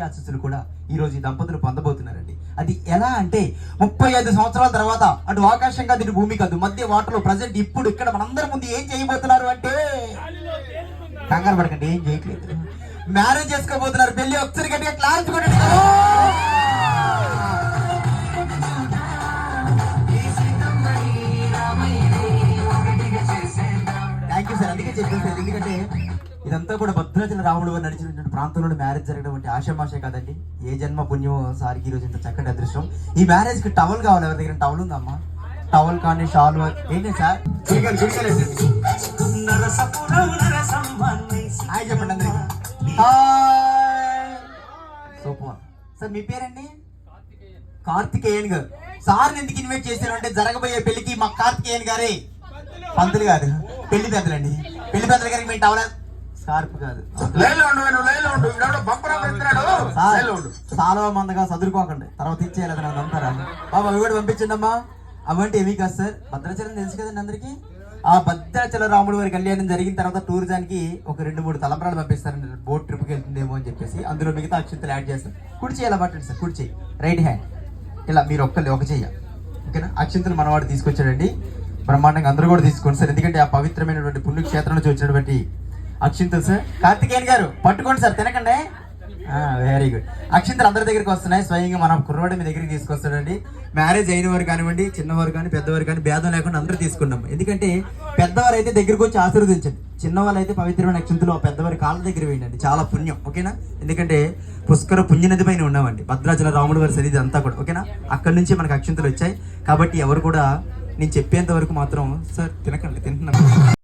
ఆశీస్సులు కూడా ఈ రోజు ఈ దంపతులు పొందబోతున్నారండి. అది ఎలా అంటే 35 సంవత్సరాల తర్వాత అటు ఆకాశం కాదు ఇటు భూమి కాదు మధ్య వాటర్లో ప్రజెంట్ ఇప్పుడు ఇక్కడ మనందరి ముందు ఏం చేయబోతున్నారు అంటే, కంగారు పడకండి, ఏం చేయట్లేదు, మ్యారేజ్ చేసుకోబోతున్నారు. పెళ్లి ఒకసారి గట్టిగా క్లాస్ కొట్టండి. Thank you sir. అందుకే చెప్పాను సార్, ఎందుకంటే ఇదంతా కూడా భద్రాచల రాముడు వారు నడిచినటువంటి ప్రాంతంలో మ్యారేజ్ జరగడం అంటే ఆశామాషే కాదండి. ఏ జన్మ పుణ్యం సార్కి ఈరోజు ఇంత చక్కటి అదృష్టం. ఈ మ్యారేజ్ కి టవల్ కావాలి, ఎవరి దగ్గర టవల్ ఉందమ్మా? టవల్ కానీ షాల్ ఏంటి సార్? హాయ్ చెప్పండి అందరికి. Super sir. మీ పేరండి? కార్తికేయన్ గారు. సార్ని ఎందుకు ఇన్వైట్ చేశారు అంటే, జరగబోయే పెళ్లికి మా కార్తికేయన్ గారే పంతులు కాదు, పెళ్లి పెద్దలండి. పెళ్లి పెద్దల గారికి మేము టవల్ స్కార్ప్ కాదు. చాలా మందగా చదువుకోకండి, తర్వాత ఇచ్చేయాలి అంటారా బాబా? అవి కూడా పంపించండి అమ్మా. అవంటే ఏమీ కాదు సార్. భద్రాచలం తెలుసు కదండి అందరికి. ఆ భద్రాచల రాముడు వారి కళ్యాణం జరిగిన తర్వాత టూరిజానికి ఒక 2-3 తలంబ్రాలు పంపిస్తారండి. బోట్ ట్రిప్కి వెళ్తుందేమో అని చెప్పేసి అందులో మిగతా అక్షంతలు యాడ్ చేస్తారు. కుడి చేయాలి పట్టండి సార్, కుడి చేయి, రైట్ హ్యాండ్ ఇలా మీరు ఒక చెయ్య, ఓకేనా? అక్షంతలు మనవాడు తీసుకొచ్చాడండి బ్రహ్మాండంగా. అందరూ కూడా తీసుకోండి సార్, ఎందుకంటే ఆ పవిత్రమైనటువంటి పుణ్యక్షేత్రం నుంచి వచ్చినటువంటి అక్షింతలు సార్. కార్తికేయన్ గారు పట్టుకోండి సార్, తినకండి. Very good. అక్షింతలు అందరి దగ్గరికి వస్తున్నాయి. స్వయంగా మన కుర్రవాడి మీ దగ్గరికి తీసుకొస్తాడండి. మ్యారేజ్ అయిన వారు కానివ్వండి, చిన్నవారు కానీ పెద్దవారు కానీ భేదం లేకుండా అందరూ తీసుకున్నాం. ఎందుకంటే పెద్దవారు అయితే దగ్గరకు వచ్చి ఆశీర్వదించండి, చిన్నవాళ్ళు అయితే పవిత్రమైన అక్షింతలు ఆ పెద్దవారి కాళ్ళ దగ్గర వేయండి. చాలా పుణ్యం, ఓకేనా? ఎందుకంటే పుష్కర పుణ్యనది పైన ఉన్నామండి భద్రాచల రాముడు వారి సన్నిధి అంతా కూడా, ఓకేనా? అక్కడి నుంచి మనకు అక్షింతలు వచ్చాయి. కాబట్టి ఎవరు కూడా నేను చెప్పేంత వరకు మాత్రం సార్ తినకండి, తింటున్నాను.